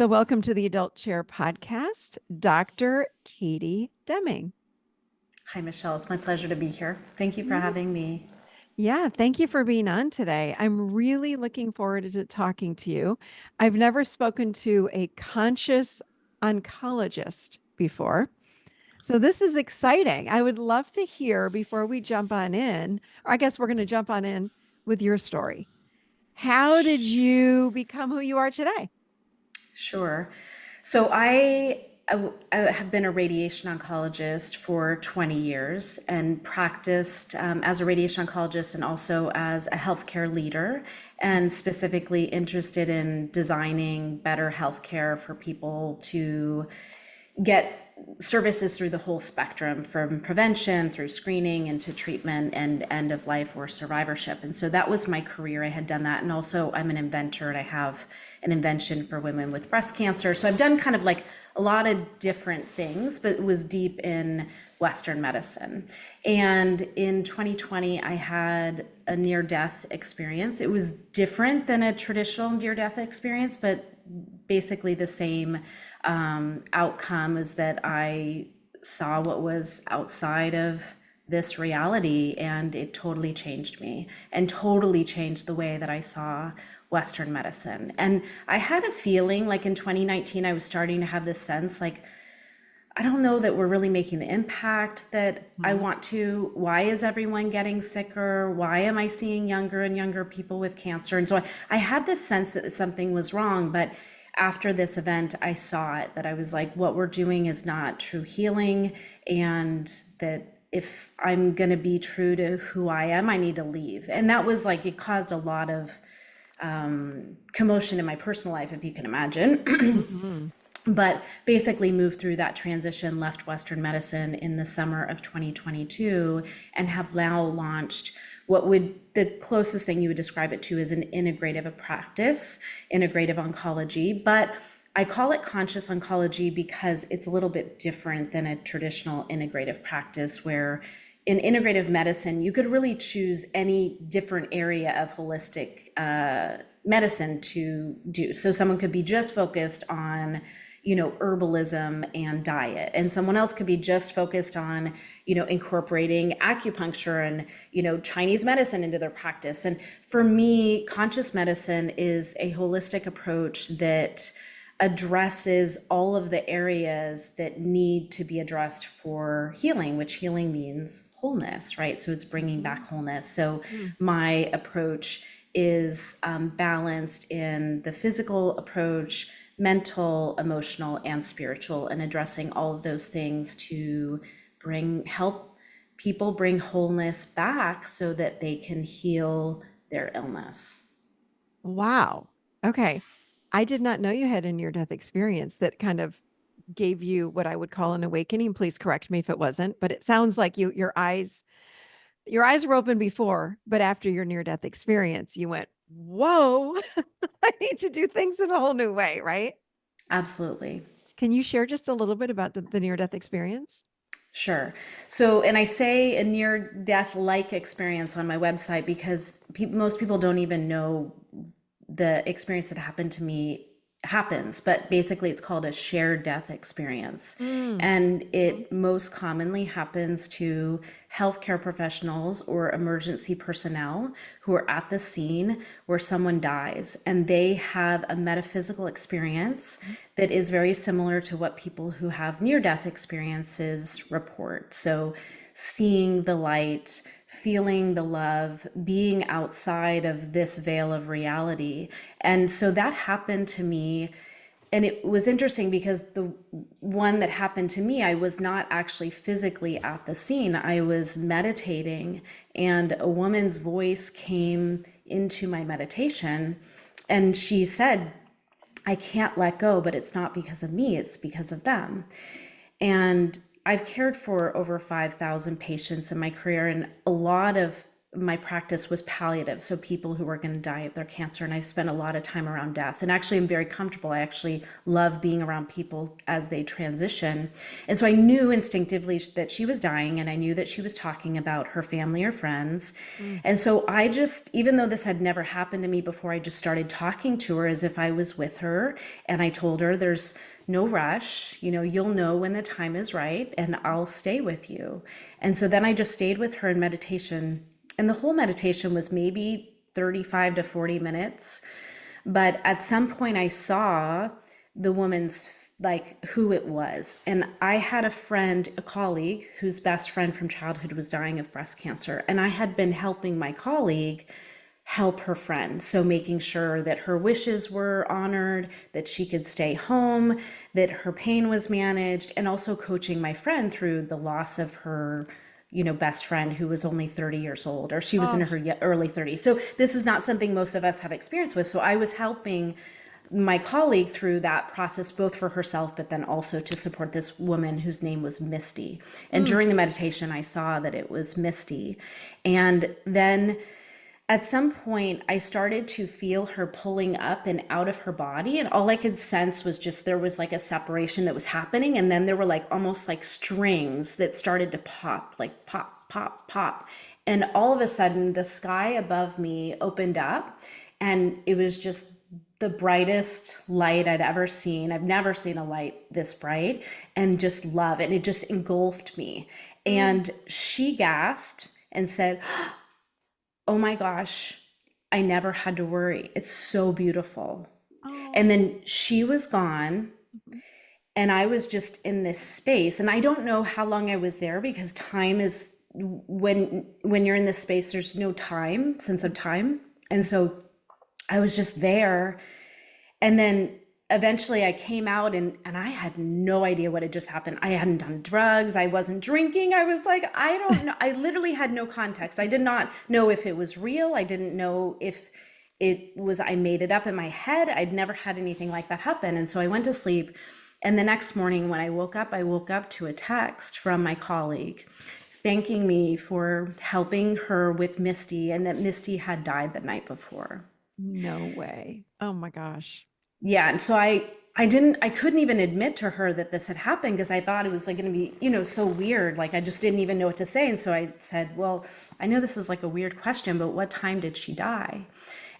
So, welcome to the Adult Chair podcast, Dr. Katie Deming. Hi, Michelle. It's my pleasure to be here. Thank you for Yeah. having me. Yeah, thank you for being on today. I'm really looking forward to talking to you. I've never spoken to a conscious oncologist before. So, this is exciting. I would love to hear before we jump on in, or I guess we're going to jump on in with your story. How did you become who you are today? Sure. So I have been a radiation oncologist for 20 years and practiced as a radiation oncologist and also as a healthcare leader, and specifically interested in designing better healthcare for people to get services through the whole spectrum, from prevention through screening into treatment and end of life or survivorship. And so that was my career. I had done that. And also I'm an inventor and I have an invention for women with breast cancer. So I've done kind of like a lot of different things, but it was deep in Western medicine. And in 2020, I had a near-death experience. It was different than a traditional near-death experience, but basically the same outcome is that I saw what was outside of this reality, and it totally changed me and totally changed the way that I saw Western medicine. And I had a feeling like in 2019, I was starting to have this sense like, I don't know that we're really making the impact that I want to. Why is everyone getting sicker? Why am I seeing younger and younger people with cancer? And so I had this sense that something was wrong. But after this event, I saw it, that I was like, what we're doing is not true healing. And that if I'm going to be true to who I am, I need to leave. And that was like, it caused a lot of commotion in my personal life, if you can imagine. Mhm. But basically moved through that transition, left Western medicine in the summer of 2022, and have now launched what would the closest thing you would describe it to is an integrative practice, integrative oncology. But I call it conscious oncology because it's a little bit different than a traditional integrative practice, where in integrative medicine, you could really choose any different area of holistic medicine to do. So someone could be just focused on herbalism and diet, and someone else could be just focused on incorporating acupuncture and Chinese medicine into their practice. And for me, conscious medicine is a holistic approach that addresses all of the areas that need to be addressed for healing, which healing means wholeness, right? So it's bringing back wholeness. So Mm. my approach is balanced in the physical approach, mental, emotional, and spiritual, and addressing all of those things to help people bring wholeness back so that they can heal their illness. Wow. Okay. I did not know you had a near death experience that kind of gave you what I would call an awakening. Please correct me if it wasn't, but it sounds like your eyes were open before, but after your near death experience, you went, "Whoa, I need to do things in a whole new way," right? Absolutely. Can you share just a little bit about the near death experience? Sure. So, and I say a near death like experience on my website because most people don't even know the experience that happened to me happens, but basically it's called a shared death experience. Mm. And Mhm. it most commonly happens to healthcare professionals or emergency personnel who are at the scene where someone dies, and they have a metaphysical experience that is very similar to what people who have near death experiences report. So seeing the light, feeling the love, being outside of this veil of reality. And so that happened to me. And it was interesting because the one that happened to me, I was not actually physically at the scene. I was meditating, and a woman's voice came into my meditation. And she said, I can't let go, but it's not because of me, it's because of them. And I've cared for over 5,000 patients in my career, and a lot of my practice was palliative, so people who were going to die of their cancer. And I've spent a lot of time around death. And actually, I'm very comfortable. I actually love being around people as they transition. And so I knew instinctively that she was dying, and I knew that she was talking about her family or friends. Mm. And so I just, even though this had never happened to me before, I just started talking to her as if I was with her. And I told her, there's no rush, you'll know when the time is right, and I'll stay with you. And so then I just stayed with her in meditation. And the whole meditation was maybe 35 to 40 minutes. But at some point, I saw the woman's, like, who it was. And I had a friend, a colleague, whose best friend from childhood was dying of breast cancer. And I had been helping my colleague help her friend. So making sure that her wishes were honored, that she could stay home, that her pain was managed, and also coaching my friend through the loss of her best friend, who was only 30 years old, or she was in Oh, her early 30s. So this is not something most of us have experience with. So I was helping my colleague through that process, both for herself, but then also to support this woman whose name was Misty. And mm. during the meditation, I saw that it was Misty. And then at some point, I started to feel her pulling up and out of her body. And all I could sense was just there was like a separation that was happening. And then there were like almost like strings that started to pop, like pop, pop, pop. And all of a sudden, the sky above me opened up, and it was just the brightest light I'd ever seen. I've never seen a light this bright, and just love. And it just engulfed me. Mm. And she gasped and said, "Oh my gosh, I never had to worry. It's so beautiful." And Oh. then she was gone, Mhm. and I was just in this space. And I don't know how long I was there, because time is, when you're in this space, there's no time, sense of time. And so I was just there. And then eventually I came out, and I had no idea what had just happened. I hadn't done drugs. I wasn't drinking. I was like, I don't know. I literally had no context. I did not know if it was real. I didn't know if it was, I made it up in my head. I'd never had anything like that happen. And so I went to sleep. And the next morning when I woke up to a text from my colleague thanking me for helping her with Misty, and that Misty had died the night before. No way. Oh my gosh. Yeah, and so I couldn't even admit to her that this had happened, because I thought it was like going to be, so weird. Like I just didn't even know what to say. And so I said, "Well, I know this is like a weird question, but what time did she die?"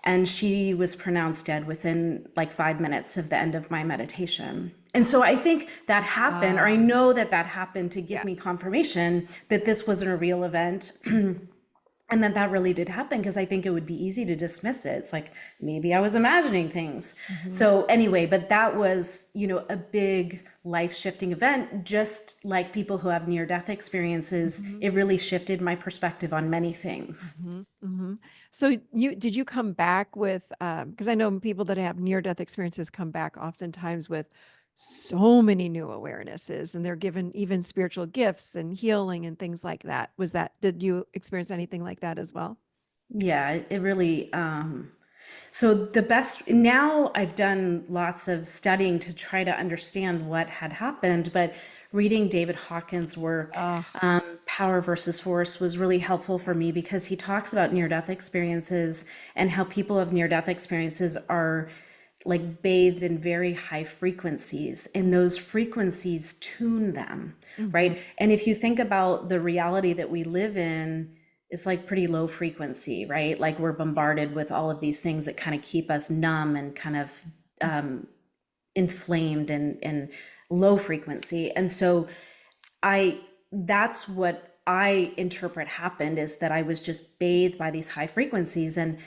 And she was pronounced dead within like 5 minutes of the end of my meditation. And so I think that happened, or I Wow. know that that happened to give Yeah. me confirmation that this wasn't a real event. And that really did happen, because I think it would be easy to dismiss it. It's like maybe I was imagining things. Mhm. So anyway, but that was, a big life-shifting event. Just like people who have near-death experiences, Mhm. it really shifted my perspective on many things. Mhm. Mhm. So did you come back with because I know people that have near death experiences come back oftentimes with so many new awarenesses, and they're given even spiritual gifts and healing and things like that. Did you experience anything like that as well? Yeah, it really, so the best, now I've done lots of studying to try to understand what had happened, but reading David Hawkins' work, Oh, Power versus Force, was really helpful for me, because he talks about near-death experiences and how people of near-death experiences are like bathed in very high frequencies, and those frequencies tune them, mhm. right? And if you think about the reality that we live in, it's like pretty low frequency, right? Like we're Yeah. bombarded with all of these things that kind of keep us numb and kind of inflamed and low frequency. And so I that's what I interpret happened, is that I was just bathed by these high frequencies, and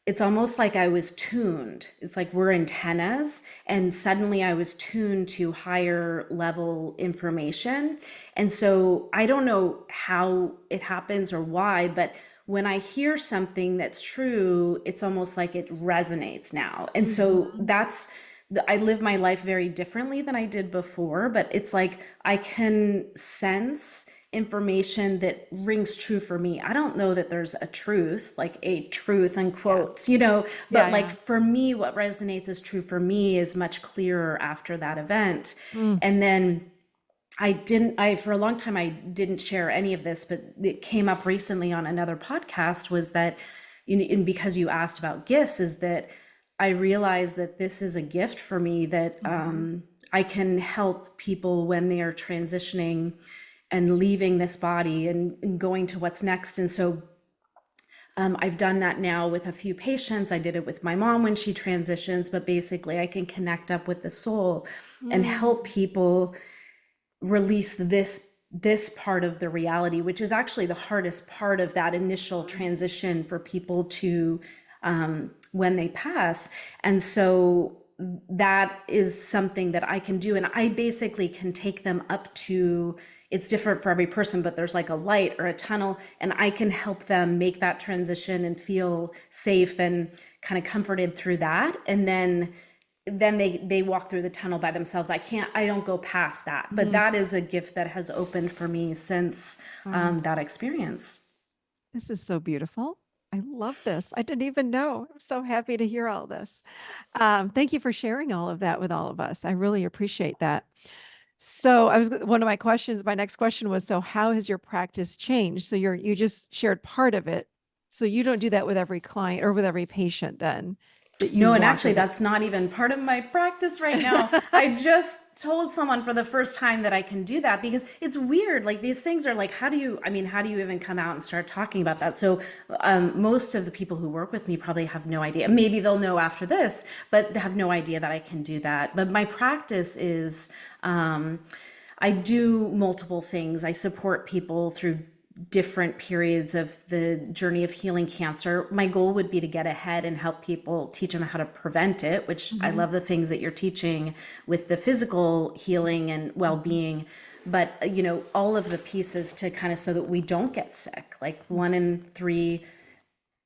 it's almost like I was tuned. It's like we're antennas, and suddenly I was tuned to higher level information. And so I don't know how it happens or why, but when I hear something that's true, it's almost like it resonates now. And so Mhm. I live my life very differently than I did before, but it's like I can sense information that rings true for me. I don't know that there's a truth, like a truth in Yeah. quotes, but Yeah, like yeah. for me, what resonates as true for me is much clearer after that event. Mm. And then for a long time, I didn't share any of this, but it came up recently on another podcast was that, and because you asked about gifts, is that I realized that this is a gift for me that I can help people when they are transitioning and leaving this body and going to what's next. And so I've done that now with a few patients. I did it with my mom when she transitions, but basically I can connect up with the soul and help Mm. people release this part of the reality, which is actually the hardest part of that initial transition for people to when they pass. And so that is something that I can do. And I basically can take them up to, it's different for every person, but there's like a light or a tunnel, and I can help them make that transition and feel safe and kind of comforted through that. And then they walk through the tunnel by themselves. I don't go past that, but Mm. that is a gift that has opened for me since Wow. that experience. This is so beautiful. I love this. I didn't even know. I'm so happy to hear all this. Thank you for sharing all of that with all of us. I really appreciate that. So one of my questions, my next question was, so how has your practice changed? So you just shared part of it. So you don't do that with every client or with every patient then that you No, and walk actually, with it. that's not even part of my practice right now. I just told someone for the first time that I can do that because it's weird. Like these things are like, how do you even come out and start talking about that? So, most of the people who work with me probably have no idea. Maybe they'll know after this, but they have no idea that I can do that. But my practice is, I do multiple things. I support people through different periods of the journey of healing cancer. My goal would be to get ahead and help people, teach them how to prevent it, which I Mhm. love the things that you're teaching with the physical healing and Mhm. well-being, but all of the pieces to kind of so that we don't get sick. Like Mhm. 1 in 3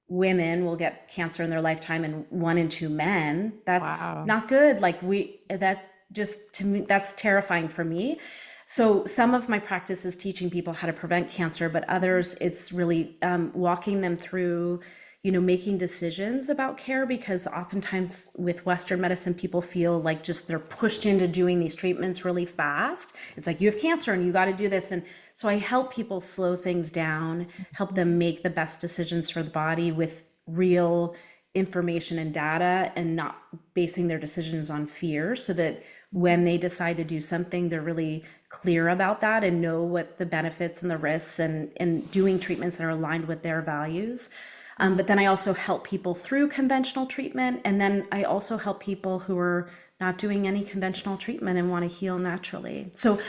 women will get cancer in their lifetime and 1 in 2 men. That's Wow. not good. That just to me, that's terrifying for me. So some of my practice is teaching people how to prevent cancer, but others it's really walking them through, making decisions about care, because oftentimes with Western medicine, people feel like just they're pushed into doing these treatments really fast. It's like you have cancer and you got to do this. And so I help people slow things down, help them make the best decisions for the body with real information and data, and not basing their decisions on fear, so that when they decide to do something, they're really clear about that and know what the benefits and the risks, and doing treatments that are aligned with their values. But then I also help people through conventional treatment. And then I also help people who are not doing any conventional treatment and want to heal naturally. So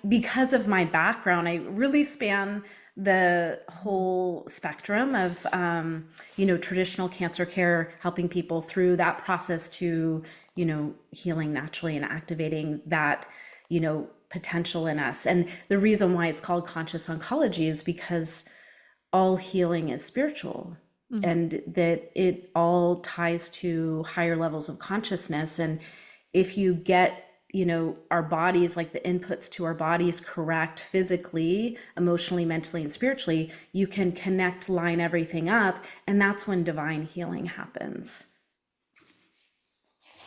because of my background, I really span the whole spectrum of, traditional cancer care, helping people through that process to, healing naturally and activating that, potential in us. And the reason why it's called conscious oncology is because all healing is spiritual, Mhm. and that it all ties to higher levels of consciousness. And if you get our bodies, like the inputs to our bodies, correct physically, emotionally, mentally, and spiritually, you can connect, line everything up, and that's when divine healing happens.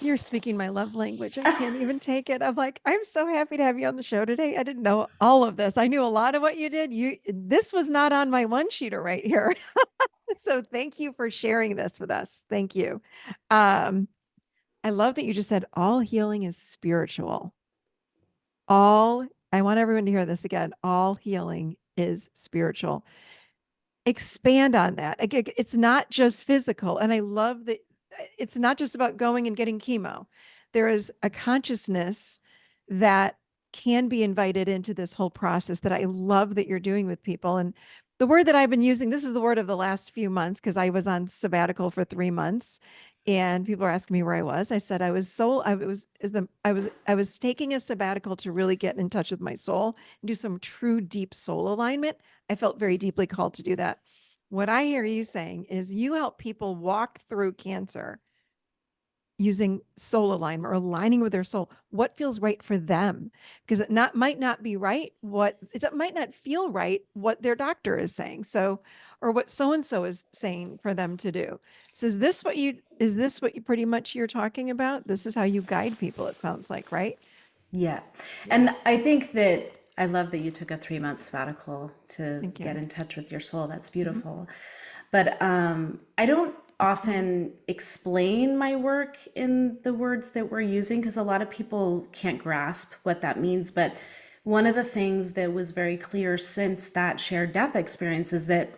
You're speaking my love language. I can't even take it. I'm like, I'm so happy to have you on the show today. I didn't know all of this. I knew a lot of what you did. This was not on my one sheeter right here. So thank you for sharing this with us. Thank you. Um, I love that you just said all healing is spiritual. All, I want everyone to hear this again. All healing is spiritual. Expand on that. It's not just physical. And I love that it's not just about going and getting chemo. There is a consciousness that can be invited into this whole process that I love that you're doing with people. And the word that I've been using, this is the word of the last few months because I was on sabbatical for 3 months. And people are asking me where I was. I said I was taking a sabbatical to really get in touch with my soul and do some true deep soul alignment. I felt very deeply called to do that. What I hear you saying is you help people walk through cancer using soul alignment or aligning with their soul, what feels right for them, because might not be right it might not feel right what their doctor is saying, so, or what so and so is saying for them to do. So is this what you pretty much you're talking about? This is how you guide people, it sounds like, right? Yeah. Yeah. And I think that I love that you took a 3 month sabbatical to Thank get you. in touch with your soul. That's Mhm. beautiful. But I don't often explain my work in the words that we're using because a lot of people can't grasp what that means. But one of the things that was very clear since that shared death experience is that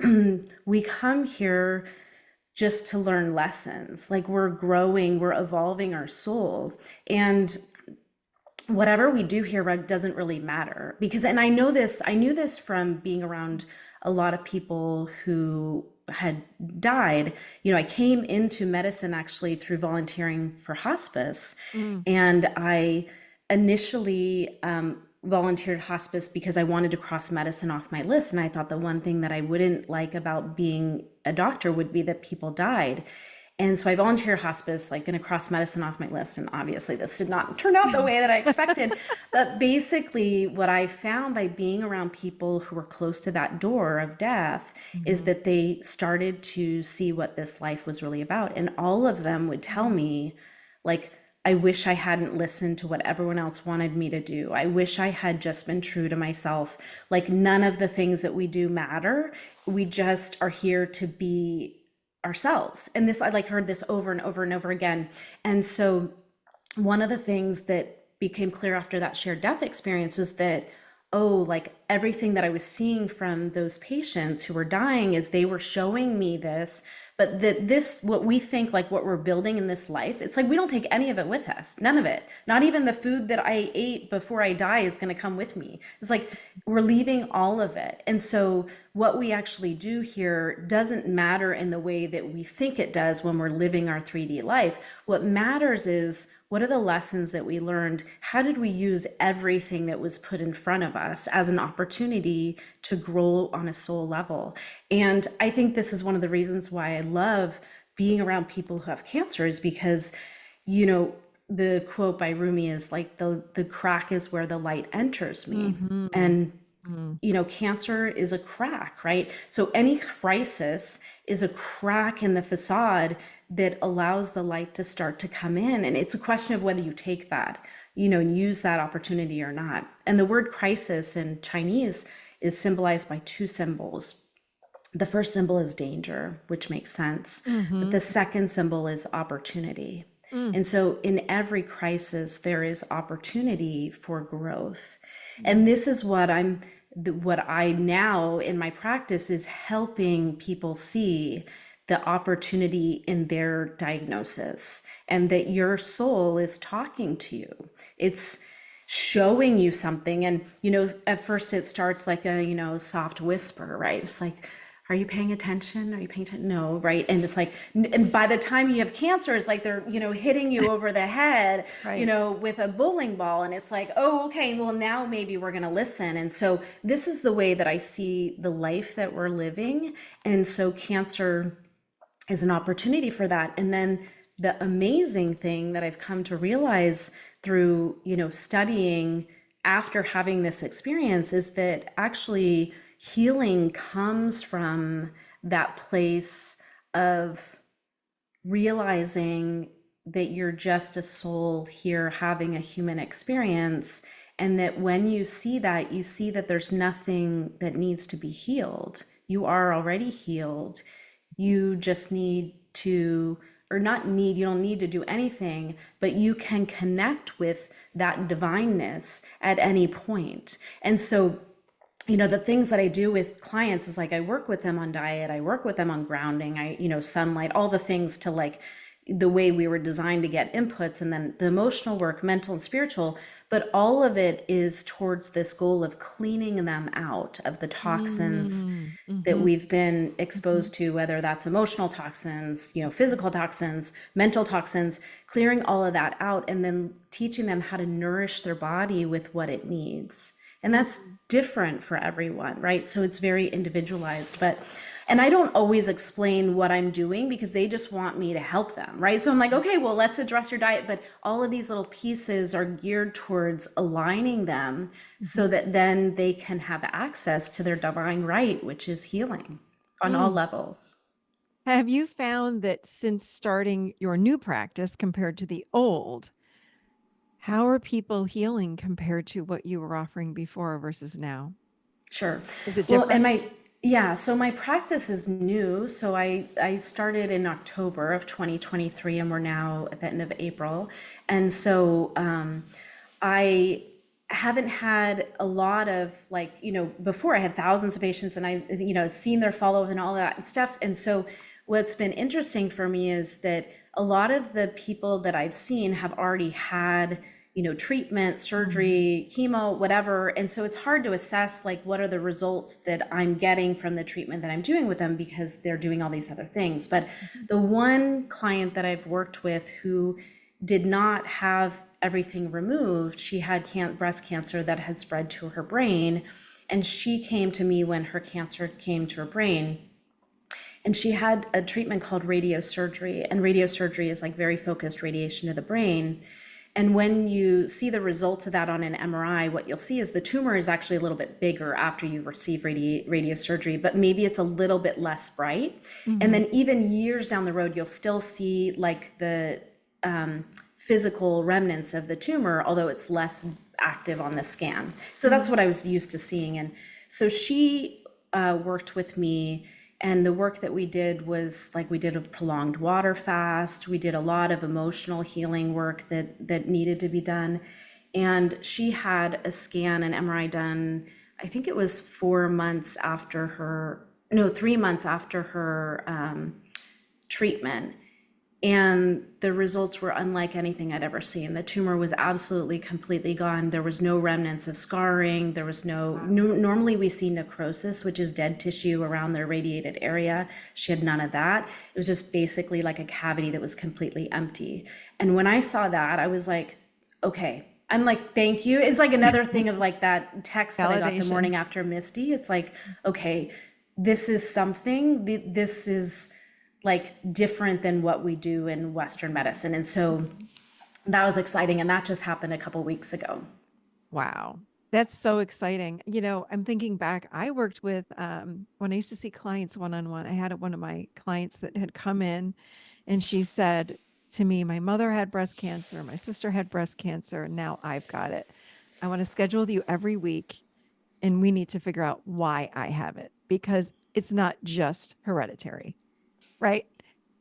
we come here just to learn lessons. Like we're growing, we're evolving our soul. And whatever we do here doesn't really matter because, and I knew this from being around a lot of people who had died. I came into medicine actually through volunteering for hospice. Mm. And I initially volunteered hospice because I wanted to cross medicine off my list. And I thought the one thing that I wouldn't like about being a doctor would be that people died. And so I volunteer hospice, like going to cross medicine off my list. And obviously, this did not turn out the way that I expected. But basically, what I found by being around people who were close to that door of death is Mhm. that they started to see what this life was really about. And all of them would tell me, like, I wish I hadn't listened to what everyone else wanted me to do. I wish I had just been true to myself. Like, none of the things that we do matter. We just are here to be ourselves. And this, I like heard this over and over and over again. And so one of the things that became clear after that shared death experience was that, oh, like everything that I was seeing from those patients who were dying is they were showing me this, but that this, what we think, like what we're building in this life, it's like we don't take any of it with us, none of it. Not even the food that I ate before I die is going to come with me. It's like we're leaving all of it. And so what we actually do here doesn't matter in the way that we think it does when we're living our 3D life. What matters is, what are the lessons that we learned? How did we use everything that was put in front of us as an opportunity to grow on a soul level? And I think this is one of the reasons why I love being around people who have cancer, is because, you know, the quote by Rumi is like the crack is where the light enters me. Mhm. And Mm. cancer is a crack, right? So any crisis is a crack in the facade that allows the light to start to come in. And it's a question of whether you take that, and use that opportunity or not. And the word crisis in Chinese is symbolized by two symbols. The first symbol is danger, which makes sense. But the Mhm. second symbol is opportunity. Mm. And so in every crisis, there is opportunity for growth. And Mm. this is what I now in my practice is helping people see the opportunity in their diagnosis, and that your soul is talking to you. It's showing you something. And, at first it starts like a, soft whisper, right? It's like, are you paying attention? Are you paying attention? No, right? And it's like, and by the time you have cancer, it's like they're, hitting you over the head, Right. with a bowling ball. And it's like, oh, okay, well, now maybe we're going to listen. And so this is the way that I see the life that we're living. And so cancer is an opportunity for that. And then the amazing thing that I've come to realize through, studying after having this experience is that actually healing comes from that place of realizing that you're just a soul here having a human experience. And that when you see that there's nothing that needs to be healed. You are already healed. You just need to, or not need, you don't need to do anything, but you can connect with that divineness at any point. And so, the things that I do with clients is like I work with them on diet, I work with them on grounding, sunlight, all the things to like the way we were designed to get inputs, and then the emotional work, mental and spiritual, but all of it is towards this goal of cleaning them out of the toxins Mm. that Mhm. we've been Mhm. exposed to, whether that's emotional toxins, physical toxins, mental toxins, clearing all of that out and then teaching them how to nourish their body with what it needs. And that's Mm. different for everyone, right? So it's very individualized. And I don't always explain what I'm doing because they just want me to help them, right? So I'm like, okay, well, let's address your diet. But all of these little pieces are geared towards aligning them so Mhm. that then they can have access to their divine right, which is healing on all Mm. levels. Have you found that since starting your new practice compared to the old, How are people healing compared to what you were offering before versus now? Sure. Is it Well, different? yeah, so my practice is new. So I started in October of 2023, and we're now at the end of April. And so I haven't had a lot of, like, before I had thousands of patients, and I, seen their follow-up and all that and stuff. And so what's been interesting for me is that a lot of the people that I've seen have already had, treatment, Mhm. surgery, chemo, whatever. And so it's hard to assess, like, what are the results that I'm getting from the treatment that I'm doing with them, because they're doing all these other things. But Mhm. the one client that I've worked with who did not have everything removed, she had breast cancer that had spread to her brain. And she came to me when her cancer came to her brain. And she had a treatment called radiosurgery. And radiosurgery is like very focused radiation to the brain. And when you see the results of that on an MRI, what you'll see is the tumor is actually a little bit bigger after you've received radiosurgery, but maybe it's a little bit less bright. And Mhm. then even years down the road, you'll still see like the physical remnants of the tumor, although it's less active on the scan. So that's Mhm. what I was used to seeing. And so she worked with me, and the work that we did was, like, we did a prolonged water fast. We did a lot of emotional healing work that needed to be done. And she had a scan, an MRI done, I think it was 4 months after her, no, 3 months after her treatment. And the results were unlike anything I'd ever seen. The tumor was absolutely completely gone. There was no remnants of scarring. There was normally we see necrosis, which is dead tissue around the irradiated area. She had none of that. It was just basically like a cavity that was completely empty. And when I saw that, I was like, okay. I'm like, thank you. It's like another thing of like that text that I got the Validation. morning after Misty. It's like, okay, this is something, this is like different than what we do in Western medicine. And so Mhm. that was exciting. And that just happened a couple weeks ago. Wow. That's so exciting. I'm thinking back, I worked with, when I used to see clients one-on-one, I had one of my clients that had come in and she said to me, my mother had breast cancer, my sister had breast cancer, and now I've got it. I want to schedule with you every week and we need to figure out why I have it because it's not just hereditary, right?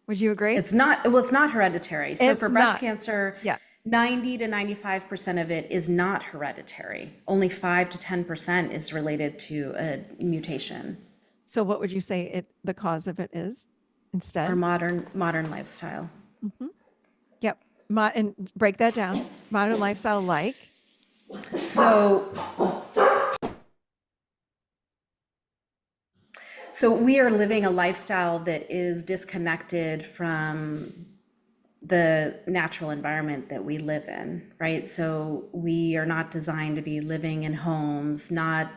Would you agree? It's not, well, it's not hereditary. So It's for breast not. cancer, Yeah. 90 to 95% of it is not hereditary. Only 5 to 10% is related to a mutation So what would you say the cause of it is or instead? modern lifestyle. Hmm. Yep. And break that down. Modern lifestyle like. So so we are living a lifestyle that is disconnected from the natural environment that we live in, right? So we are not designed to be living in homes, not,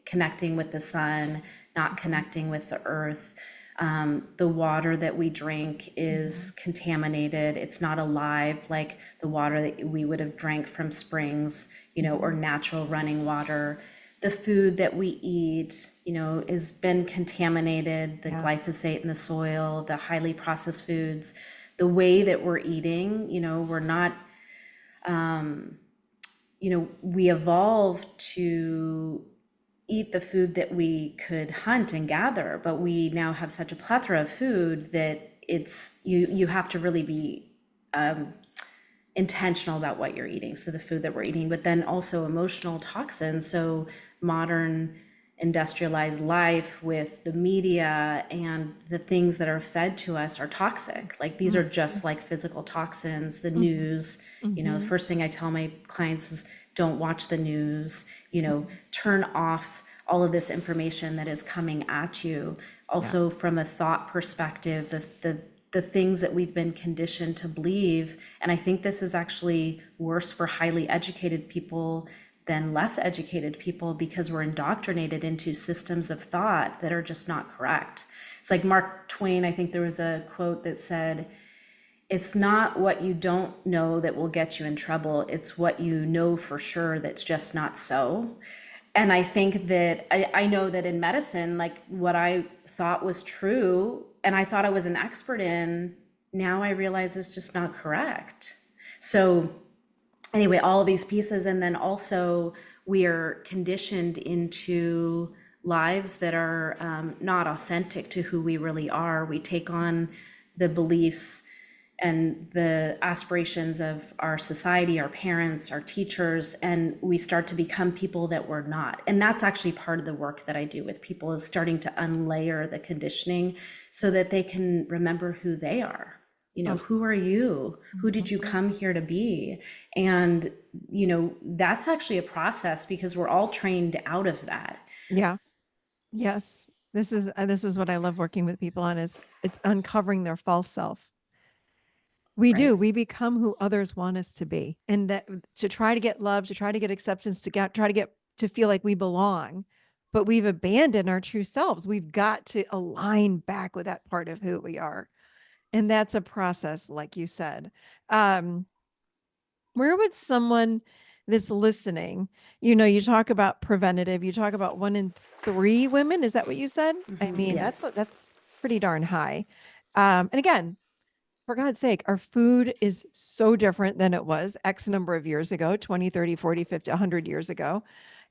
connecting with the sun, not Mhm. connecting with the earth. The water that we drink is Mhm. contaminated. It's not alive like the water that we would have drank from springs, or Mhm. natural running water. The food that we eat, has been contaminated, the Yeah. glyphosate in the soil, the highly processed foods, the way that we're eating, we're not, we evolved to eat the food that we could hunt and gather, but we now have such a plethora of food that you have to really be intentional about what you're eating. So the food that we're eating, but then also emotional toxins. So modern industrialized life with the media and the things that are fed to us are toxic. Like these are Mhm. just like physical toxins, the Mhm. news. The Mhm. first thing I tell my clients is don't watch the news, Mhm. turn off all of this information that is coming at you. Yeah. Also, from a thought perspective, the things that we've been conditioned to believe. And I think this is actually worse for highly educated people than less educated people because we're indoctrinated into systems of thought that are just not correct. It's like Mark Twain, I think there was a quote that said, it's not what you don't know that will get you in trouble, it's what you know for sure that's just not so. And I think that I know that in medicine, like what I thought was true and I thought I was an expert in, now I realize it's just not correct. So anyway, all of these pieces. And then also we are conditioned into lives that are not authentic to who we really are. We take on the beliefs and the aspirations of our society, our parents, our teachers, and we start to become people that we're not. And that's actually part of the work that I do with people, is starting to unlayer the conditioning so that they can remember who they are. Oh, Who are you? Who did you mhm. come here to be? And, that's actually a process because we're all trained out of that, Yeah. Yes. This is what I love working with people on, is it's uncovering their false self. We do. right? We become who others want us to be. And that, to try to get love, to try to get acceptance, try to get to feel like we belong, but we've abandoned our true selves. We've got to align back with that part of who we are. And that's a process, like you said. Um, where would someone that's listening, you talk about preventative, you talk about 1 in 3 women, is that what you said? I mean, Yes. that's pretty darn high. And again, for God's sake, our food is so different than it was X number of years ago, 20, 30, 40, 50, 100 years ago.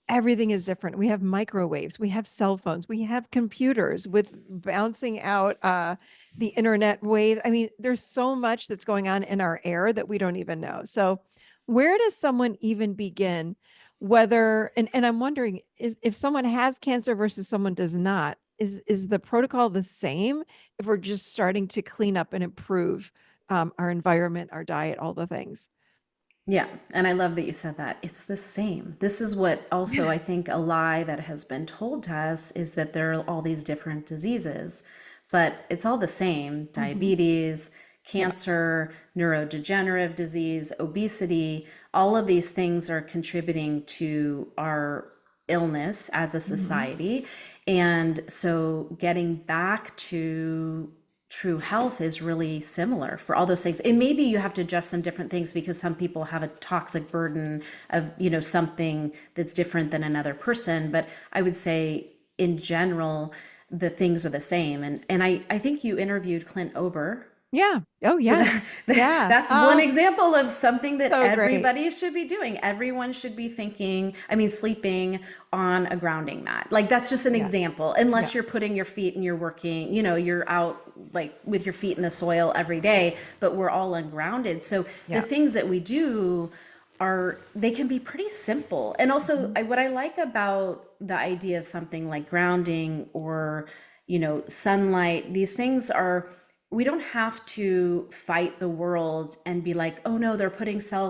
Everything is different. We have microwaves, we have cell phones, we have computers with bouncing out the internet wave. I mean, there's so much that's going on in our air that we don't even know. So, where does someone even begin? And I'm wondering, is if someone has cancer versus someone does not, is the protocol the same if we're just starting to clean up and improve our environment, our diet, all the things? Yeah, and I love that you said that. It's the same. This is what also Yeah. I think a lie that has been told to us is that there are all these different diseases, but it's all the same. Hmm. Diabetes, Yeah. cancer, neurodegenerative disease, obesity, all of these things are contributing to our illness as a Hmm. society. And so getting back to true health is really similar for all those things. And maybe you have to adjust some different things because some people have a toxic burden of, something that's different than another person. But I would say in general, the things are the same. And I think you interviewed Clint Ober. Yeah. Oh, So yes. Yeah. that's one Oh, example of something that so great. everybody should be doing. Everyone should be sleeping on a grounding mat. Like that's just an Yeah. example, Yeah. unless you're putting your feet and you're working, you're out like with your feet in the soil every day, but we're all ungrounded. So the Yeah. things that we do they can be pretty simple. And also Mhm. what I like about the idea of something like grounding or, sunlight, these things are, we don't have to fight the world and be like, oh no, they're putting cell